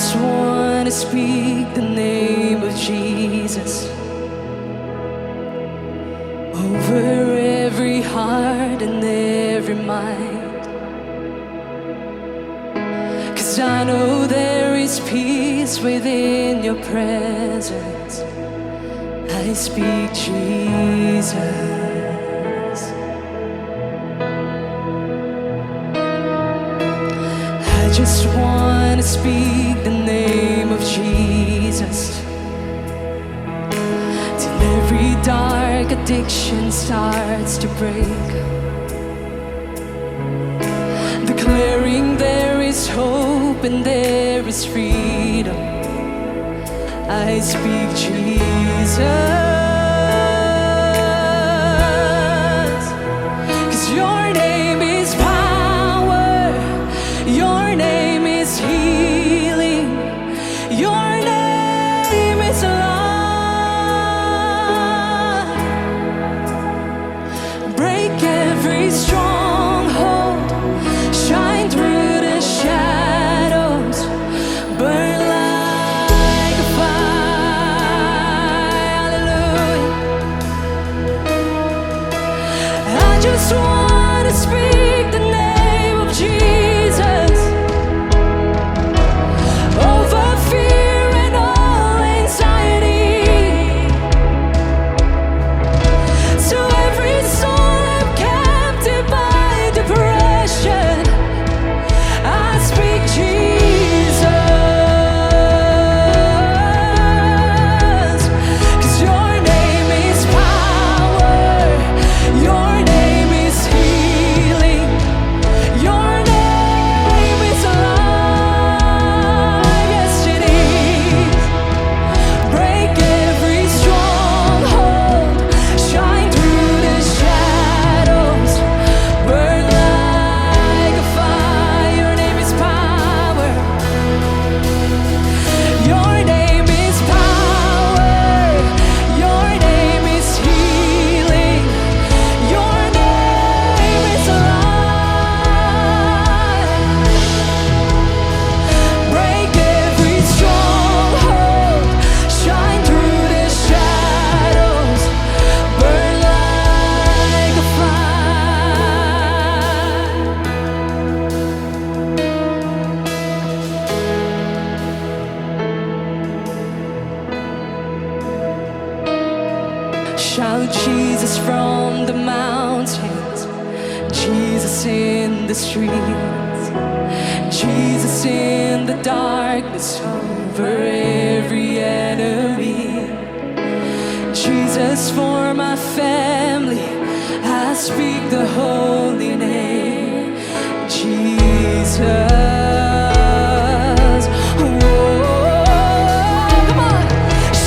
just want to speak the name of Jesus over every heart and every mind. 'Cause I know there is peace within your presence. I speak Jesus. I just want to speak the name of Jesus till every dark addiction starts to break, declaring there is hope and there is freedom. I speak Jesus. 'Cause your name is power, your name is healing, your name is love. Break every stronghold, shine through the shadows, burn like a fire. Hallelujah. I just want to speak the name of Jesus over fear and all anxiety, to every soul held captive by depression. I speak Jesus. 'Cause your name is power, your name is healing, your name is love. Yes, it is. Break every stronghold, shine through the shadows, burn like a fire. Your name is power, your name is power, your name is healing, your name is love. Break every stronghold, shine through the shadows, burn like a fire. Shout Jesus from the mountains, Jesus in the streets, Jesus in the darkness over every enemy. Jesus for my family, I speak the holy name, Jesus. Whoa, come on,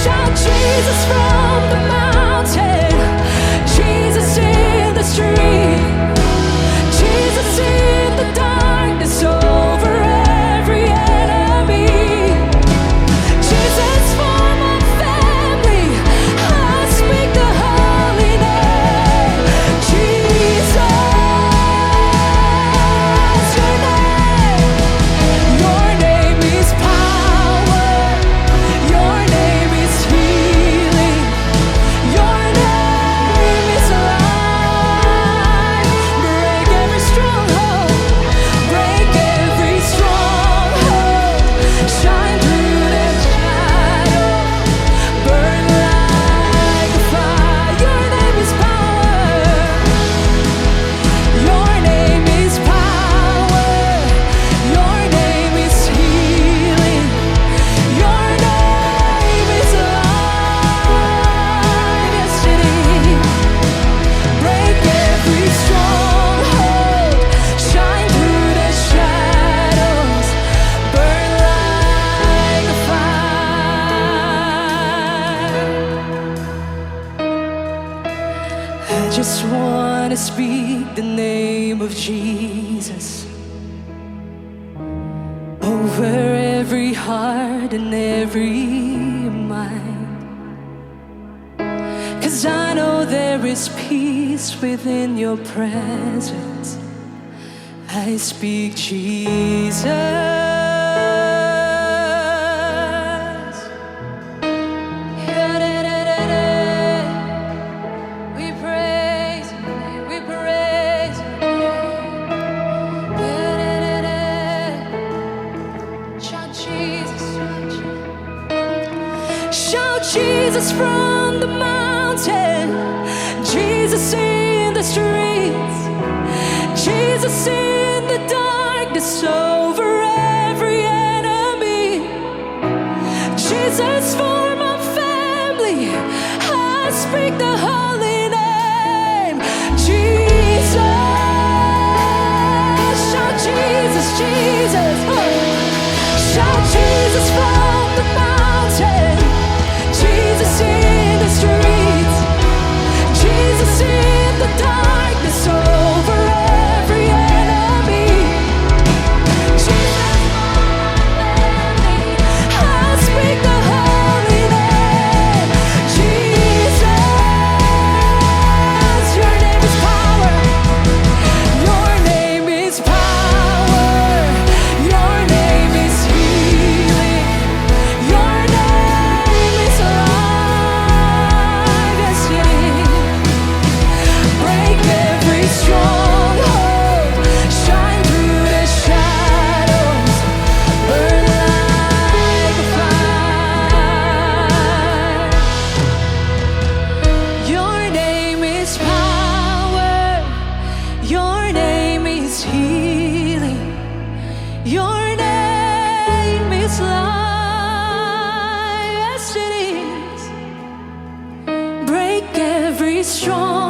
shout Jesus from the mountain, Jesus in the street, Jesus in the darkness over every enemy. Jesus for my family, I speak the holy name, Jesus. Your name is power, your name is healing, your name is life. Break every stronghold, break every stronghold, shine through the shadow, burn like a fire. Your name is power, your name is power, your name is healing, your name is life. Yes, it is. Break every stronghold, shine through the shadows, burn like a fire. I just want to speak the name of Jesus over every heart and every mind. 'Cause I know there is peace within your presence. I speak Jesus. Jesus in the darkness over every enemy. Jesus for my family, I speak the holy name. Jesus, shout Jesus, Jesus. Shout Jesus from the mountain, Jesus in the streets, Jesus in the darkness over every enemy. Jesus for my family, I speak the holy name. Jesus, your name is power. Your name is power. Your name is healing. Your name is life. Yes, it is. Break every stronghold. Shine through the shadows. Burn like a fire. Your name is power. Your name is healing. Your name is life. Yes, it is. Break every stronghold.